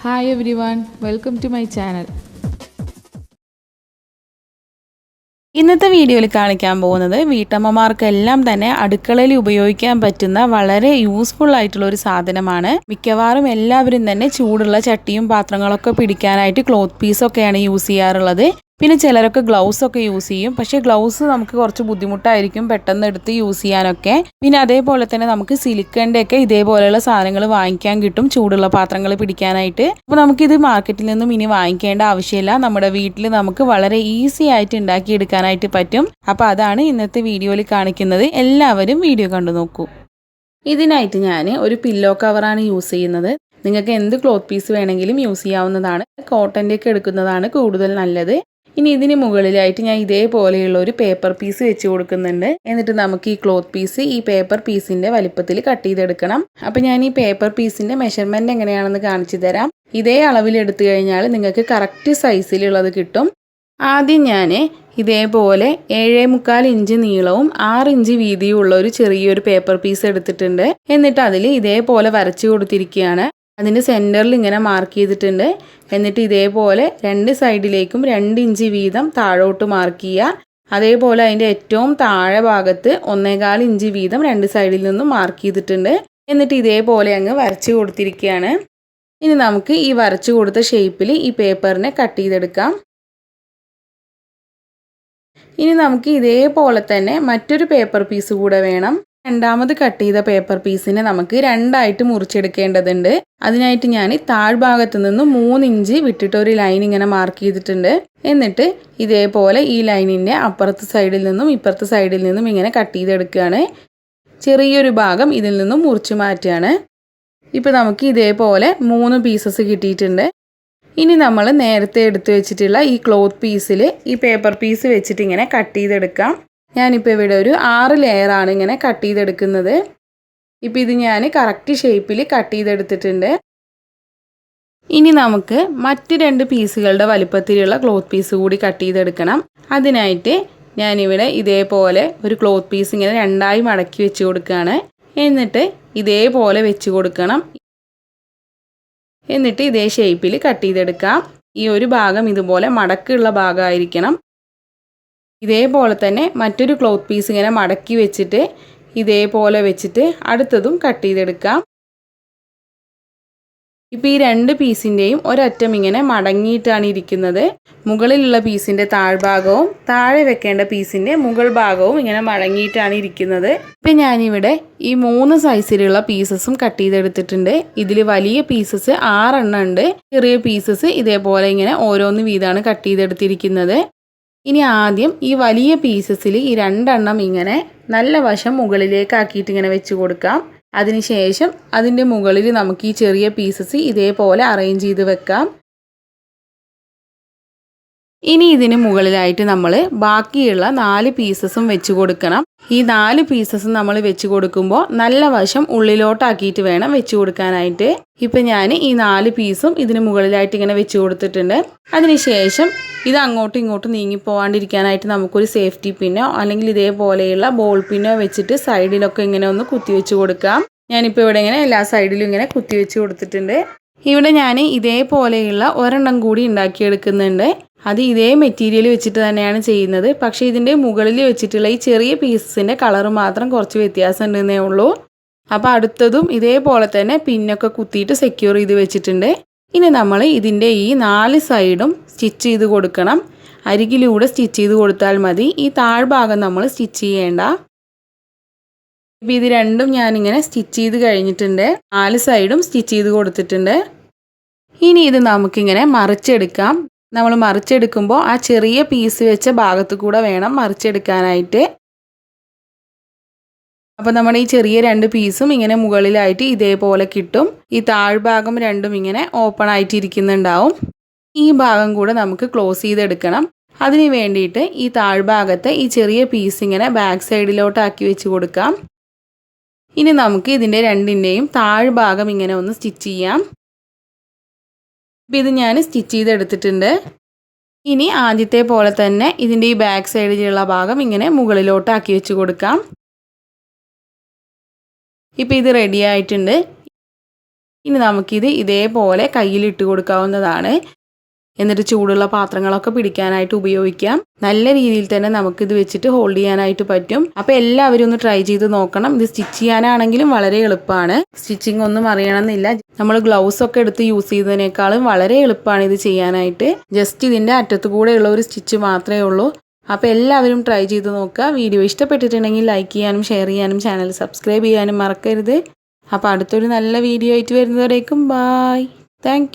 Hi everyone, welcome to my channel. ഇന്നത്തെ വീഡിയോയിൽ കാണിക്കാൻ പോകുന്നത് വീട്ടമ്മമാർക്കെല്ലാം തന്നെ അടുക്കളയിൽ ഉപയോഗിക്കാൻ പറ്റുന്ന വളരെ യൂസ്ഫുൾ ആയിട്ടുള്ള ഒരു സാധനമാണ്. മിക്കവാറും എല്ലാവരും തന്നെ ചൂടുള്ള ചട്ടിയും പാത്രങ്ങളൊക്കെ പിടിക്കാനായിട്ട് ക്ലോത്ത് പീസൊക്കെയാണ് യൂസ് ചെയ്യാറുള്ളത്. പിന്നെ ചിലരൊക്കെ ഗ്ലൗസ് ഒക്കെ യൂസ് ചെയ്യും. പക്ഷേ ഗ്ലൗസ് നമുക്ക് കുറച്ച് ബുദ്ധിമുട്ടായിരിക്കും പെട്ടെന്ന് എടുത്ത് യൂസ് ചെയ്യാനൊക്കെ. പിന്നെ അതേപോലെ തന്നെ നമുക്ക് സിലിക്കൻ്റെ ഒക്കെ ഇതേപോലെയുള്ള സാധനങ്ങൾ വാങ്ങിക്കാൻ കിട്ടും ചൂടുള്ള പാത്രങ്ങൾ പിടിക്കാനായിട്ട്. അപ്പോൾ നമുക്കിത് മാർക്കറ്റിൽ നിന്നും ഇനി വാങ്ങിക്കേണ്ട ആവശ്യമില്ല. നമ്മുടെ വീട്ടിൽ നമുക്ക് വളരെ ഈസി ആയിട്ട് ഉണ്ടാക്കിയെടുക്കാനായിട്ട് പറ്റും. അപ്പോൾ അതാണ് ഇന്നത്തെ വീഡിയോയിൽ കാണിക്കുന്നത്. എല്ലാവരും വീഡിയോ കണ്ടു നോക്കൂ. ഇതിനായിട്ട് ഞാൻ ഒരു പില്ലോ കവറാണ് യൂസ് ചെയ്യുന്നത്. നിങ്ങൾക്ക് എന്ത് ക്ലോത്ത് പീസ് വേണമെങ്കിലും യൂസ് ചെയ്യാവുന്നതാണ്. കോട്ടൻ്റെ ഒക്കെ എടുക്കുന്നതാണ് കൂടുതൽ നല്ലത്. ഇനി ഇതിന് മുകളിലായിട്ട് ഞാൻ ഇതേപോലെയുള്ള ഒരു പേപ്പർ പീസ് വെച്ച് കൊടുക്കുന്നുണ്ട്. എന്നിട്ട് നമുക്ക് ഈ ക്ലോത്ത് പീസ് ഈ പേപ്പർ പീസിൻ്റെ വലിപ്പത്തിൽ കട്ട് ചെയ്തെടുക്കണം. അപ്പോൾ ഞാൻ ഈ പേപ്പർ പീസിൻ്റെ മെഷർമെൻറ്റ് എങ്ങനെയാണെന്ന് കാണിച്ചു തരാം. ഇതേ അളവിൽ എടുത്തു കഴിഞ്ഞാൽ നിങ്ങൾക്ക് കറക്റ്റ് സൈസിലുള്ളത് കിട്ടും. ആദ്യം ഞാൻ ഇതേപോലെ 7.25 ഇഞ്ച് നീളവും 6 ഇഞ്ച് വീതിയും ഉള്ള ഒരു ചെറിയൊരു പേപ്പർ പീസ് എടുത്തിട്ടുണ്ട്. എന്നിട്ട് അതിൽ ഇതേപോലെ വരച്ചു കൊടുത്തിരിക്കുകയാണ്. അതിൻ്റെ സെൻറ്ററിൽ ഇങ്ങനെ മാർക്ക് ചെയ്തിട്ടുണ്ട്. എന്നിട്ട് ഇതേപോലെ രണ്ട് സൈഡിലേക്കും 2 ഇഞ്ച് വീതം താഴോട്ട് മാർക്ക് ചെയ്യുക. അതേപോലെ അതിൻ്റെ ഏറ്റവും താഴെ ഭാഗത്ത് 1.25 ഇഞ്ച് വീതം രണ്ട് സൈഡിൽ നിന്നും മാർക്ക് ചെയ്തിട്ടുണ്ട്. എന്നിട്ട് ഇതേപോലെ അങ്ങ് വരച്ചു കൊടുത്തിരിക്കുകയാണ്. ഇനി നമുക്ക് ഈ വരച്ചു കൊടുത്ത ഷേപ്പിൽ ഈ പേപ്പറിനെ കട്ട് ചെയ്തെടുക്കാം. ഇനി നമുക്ക് ഇതേപോലെ തന്നെ മറ്റൊരു പേപ്പർ പീസ് കൂടെ വേണം. രണ്ടാമത് കട്ട് ചെയ്ത പേപ്പർ പീസിനെ നമുക്ക് രണ്ടായിട്ട് മുറിച്ചെടുക്കേണ്ടതുണ്ട്. അതിനായിട്ട് ഞാൻ താഴ്ഭാഗത്ത് നിന്ന് 3 ഇഞ്ച് വിട്ടിട്ട് ഒരു ലൈൻ ഇങ്ങനെ മാർക്ക് ചെയ്തിട്ടുണ്ട്. എന്നിട്ട് ഇതേപോലെ ഈ ലൈനിൻ്റെ അപ്പുറത്തെ സൈഡിൽ നിന്നും ഇപ്പുറത്തെ സൈഡിൽ നിന്നും ഇങ്ങനെ കട്ട് ചെയ്തെടുക്കുകയാണ്. ചെറിയൊരു ഭാഗം ഇതിൽ നിന്നും മുറിച്ച് മാറ്റുകയാണ്. ഇപ്പോൾ നമുക്ക് ഇതേപോലെ 3 പീസസ് കിട്ടിയിട്ടുണ്ട്. ഇനി നമ്മൾ നേരത്തെ എടുത്തു വെച്ചിട്ടുള്ള ഈ ക്ലോത്ത് പീസിൽ ഈ പേപ്പർ പീസ് വെച്ചിട്ട് ഇങ്ങനെ കട്ട് ചെയ്തെടുക്കാം. ഞാനിപ്പോൾ ഇവിടെ ഒരു 6 ലെയറാണ് ഇങ്ങനെ കട്ട് ചെയ്തെടുക്കുന്നത്. ഇപ്പോൾ ഇത് ഞാൻ കറക്റ്റ് ഷേപ്പിൽ കട്ട് ചെയ്തെടുത്തിട്ടുണ്ട്. ഇനി നമുക്ക് മറ്റ് 2 പീസുകളുടെ വലിപ്പത്തിലുള്ള ക്ലോത്ത് പീസ് കൂടി കട്ട് ചെയ്തെടുക്കണം. അതിനായിട്ട് ഞാനിവിടെ ഇതേപോലെ ഒരു ക്ലോത്ത് പീസ് ഇങ്ങനെ രണ്ടായി മടക്കി വെച്ച് കൊടുക്കുകയാണ്. എന്നിട്ട് ഇതേപോലെ വെച്ച് കൊടുക്കണം. എന്നിട്ട് ഇതേ ഷേപ്പിൽ കട്ട് ചെയ്തെടുക്കാം. ഈ ഒരു ഭാഗം ഇതുപോലെ മടക്കുള്ള ഭാഗമായിരിക്കണം. ഇതേപോലെ തന്നെ മറ്റൊരു ക്ലോത്ത് പീസ് ഇങ്ങനെ മടക്കി വെച്ചിട്ട് ഇതേപോലെ വെച്ചിട്ട് അടുത്തതും കട്ട് ചെയ്തെടുക്കാം. ഇപ്പോൾ ഈ 2 പീസിൻ്റെയും ഒരറ്റം ഇങ്ങനെ മടങ്ങിയിട്ടാണ് ഇരിക്കുന്നത്. മുകളിലുള്ള പീസിൻ്റെ താഴ്ഭാഗവും താഴെ വെക്കേണ്ട പീസിൻ്റെ മുകൾ ഭാഗവും ഇങ്ങനെ മടങ്ങിയിട്ടാണ് ഇരിക്കുന്നത്. ഇപ്പം ഞാനിവിടെ ഈ 3 സൈസിലുള്ള പീസസും കട്ട് ചെയ്തെടുത്തിട്ടുണ്ട്. ഇതിൽ വലിയ പീസസ് 6 എണ്ണം ഉണ്ട്. ചെറിയ പീസസ് ഇതേപോലെ ഇങ്ങനെ ഓരോന്ന് വീതമാണ് കട്ട് ചെയ്തെടുത്തിരിക്കുന്നത്. ഇനി ആദ്യം ഈ വലിയ പീസസിൽ ഈ 2 എണ്ണം ഇങ്ങനെ നല്ല വശം മുകളിലേക്ക് ആക്കിയിട്ട് ഇങ്ങനെ വെച്ച് കൊടുക്കാം. അതിനുശേഷം അതിൻ്റെ മുകളിൽ നമുക്ക് ഈ ചെറിയ പീസസ് ഇതേപോലെ അറേഞ്ച് ചെയ്ത് വെക്കാം. ഇനി ഇതിന് മുകളിലായിട്ട് നമ്മൾ ബാക്കിയുള്ള 4 പീസസും വെച്ച് കൊടുക്കണം. ഈ 4 പീസസും നമ്മൾ വെച്ച് കൊടുക്കുമ്പോൾ നല്ല വശം ഉള്ളിലോട്ടാക്കിയിട്ട് വേണം വെച്ച് കൊടുക്കാനായിട്ട്. ഇപ്പം ഞാൻ ഈ 4 പീസും ഇതിന് മുകളിലായിട്ട് ഇങ്ങനെ വെച്ച് കൊടുത്തിട്ടുണ്ട്. അതിനുശേഷം ഇത് അങ്ങോട്ടും ഇങ്ങോട്ടും നീങ്ങിപ്പോവാണ്ടിരിക്കാനായിട്ട് നമുക്കൊരു സേഫ്റ്റി പിന്നോ അല്ലെങ്കിൽ ഇതേപോലെയുള്ള ബോൾ പിന്നോ വെച്ചിട്ട് സൈഡിലൊക്കെ ഇങ്ങനെ ഒന്ന് കുത്തി വെച്ച് കൊടുക്കാം. ഞാനിപ്പോൾ ഇവിടെ ഇങ്ങനെ എല്ലാ സൈഡിലും ഇങ്ങനെ കുത്തി വെച്ച് കൊടുത്തിട്ടുണ്ട്. ഇവിടെ ഞാൻ ഇതേപോലെയുള്ള ഒരെണ്ണം കൂടി ഉണ്ടാക്കിയെടുക്കുന്നുണ്ട്. അത് ഇതേ മെറ്റീരിയൽ വെച്ചിട്ട് തന്നെയാണ് ചെയ്യുന്നത്. പക്ഷേ ഇതിൻ്റെ മുകളിൽ വെച്ചിട്ടുള്ള ഈ ചെറിയ പീസസിൻ്റെ കളർ മാത്രം കുറച്ച് വ്യത്യാസം ഉണ്ടെന്നേ ഉള്ളൂ. അപ്പോൾ അടുത്തതും ഇതേപോലെ തന്നെ പിന്നൊക്കെ കുത്തിയിട്ട് സെക്യൂർ ചെയ്ത് വെച്ചിട്ടുണ്ട്. ഇനി നമ്മൾ ഇതിൻ്റെ ഈ 4 സൈഡും സ്റ്റിച്ച് ചെയ്ത് കൊടുക്കണം. അരികിലൂടെ സ്റ്റിച്ച് ചെയ്ത് കൊടുത്താൽ മതി. ഈ താഴ്ഭാഗം നമ്മൾ സ്റ്റിച്ച് ചെയ്യേണ്ട. ഇപ്പോൾ ഇത് രണ്ടും ഞാനിങ്ങനെ സ്റ്റിച്ച് ചെയ്ത് കഴിഞ്ഞിട്ടുണ്ട്. 4 സൈഡും സ്റ്റിച്ച് ചെയ്ത് കൊടുത്തിട്ടുണ്ട്. ഇനി ഇത് നമുക്കിങ്ങനെ മറിച്ചെടുക്കാം. നമ്മൾ മറിച്ചെടുക്കുമ്പോൾ ആ ചെറിയ പീസ് വെച്ച ഭാഗത്ത് കൂടെ വേണം മറിച്ചെടുക്കാനായിട്ട്. അപ്പോൾ നമ്മുടെ ഈ ചെറിയ 2 പീസും ഇങ്ങനെ മുകളിലായിട്ട് ഇതേപോലെ കിട്ടും. ഈ താഴ്ഭാഗം രണ്ടും ഇങ്ങനെ ഓപ്പൺ ആയിട്ട് ഇരിക്കുന്നുണ്ടാവും. ഈ ഭാഗം കൂടെ നമുക്ക് ക്ലോസ് ചെയ്തെടുക്കണം. അതിന് വേണ്ടിയിട്ട് ഈ താഴ്ഭാഗത്തെ ഈ ചെറിയ പീസ് ഇങ്ങനെ ബാക്ക് സൈഡിലോട്ടാക്കി വെച്ച് കൊടുക്കാം. ഇനി നമുക്ക് ഇതിൻ്റെ രണ്ടിൻ്റെയും താഴ്ഭാഗം ഇങ്ങനെ ഒന്ന് സ്റ്റിച്ച് ചെയ്യാം. ഇത് ഞാൻ സ്റ്റിച്ച് ചെയ്തെടുത്തിട്ടുണ്ട്. ഇനി ആദ്യത്തെ പോലെ തന്നെ ഇതിൻ്റെ ഈ ബാക്ക് സൈഡിലുള്ള ഭാഗം ഇങ്ങനെ മുകളിലോട്ടാക്കി വെച്ച് കൊടുക്കാം. ഇപ്പോൾ ഇത് റെഡി ആയിട്ടുണ്ട്. ഇനി നമുക്കിത് ഇതേപോലെ കയ്യിലിട്ട് കൊടുക്കാവുന്നതാണ്. എന്നിട്ട് ചൂടുള്ള പാത്രങ്ങളൊക്കെ പിടിക്കാനായിട്ട് ഉപയോഗിക്കാം. നല്ല രീതിയിൽ തന്നെ നമുക്കിത് വെച്ചിട്ട് ഹോൾഡ് ചെയ്യാനായിട്ട് പറ്റും. അപ്പോൾ എല്ലാവരും ഒന്ന് ട്രൈ ചെയ്ത് നോക്കണം. ഇത് സ്റ്റിച്ച് ചെയ്യാനാണെങ്കിലും വളരെ എളുപ്പമാണ്. സ്റ്റിച്ചിങ് ഒന്നും അറിയണമെന്നില്ല. നമ്മൾ ഗ്ലൗസ് ഒക്കെ എടുത്ത് യൂസ് ചെയ്തതിനേക്കാളും വളരെ എളുപ്പമാണ് ഇത് ചെയ്യാനായിട്ട്. ജസ്റ്റ് ഇതിൻ്റെ അറ്റത്ത് കൂടെയുള്ള ഒരു സ്റ്റിച്ച് മാത്രമേ ഉള്ളൂ. അപ്പോൾ എല്ലാവരും ട്രൈ ചെയ്ത് നോക്കുക. വീഡിയോ ഇഷ്ടപ്പെട്ടിട്ടുണ്ടെങ്കിൽ ലൈക്ക് ചെയ്യാനും ഷെയർ ചെയ്യാനും ചാനൽ സബ്സ്ക്രൈബ് ചെയ്യാനും മറക്കരുത്. അപ്പോൾ അടുത്തൊരു നല്ല വീഡിയോ ആയിട്ട് വരുന്നവരേക്കും ബായ്. താങ്ക്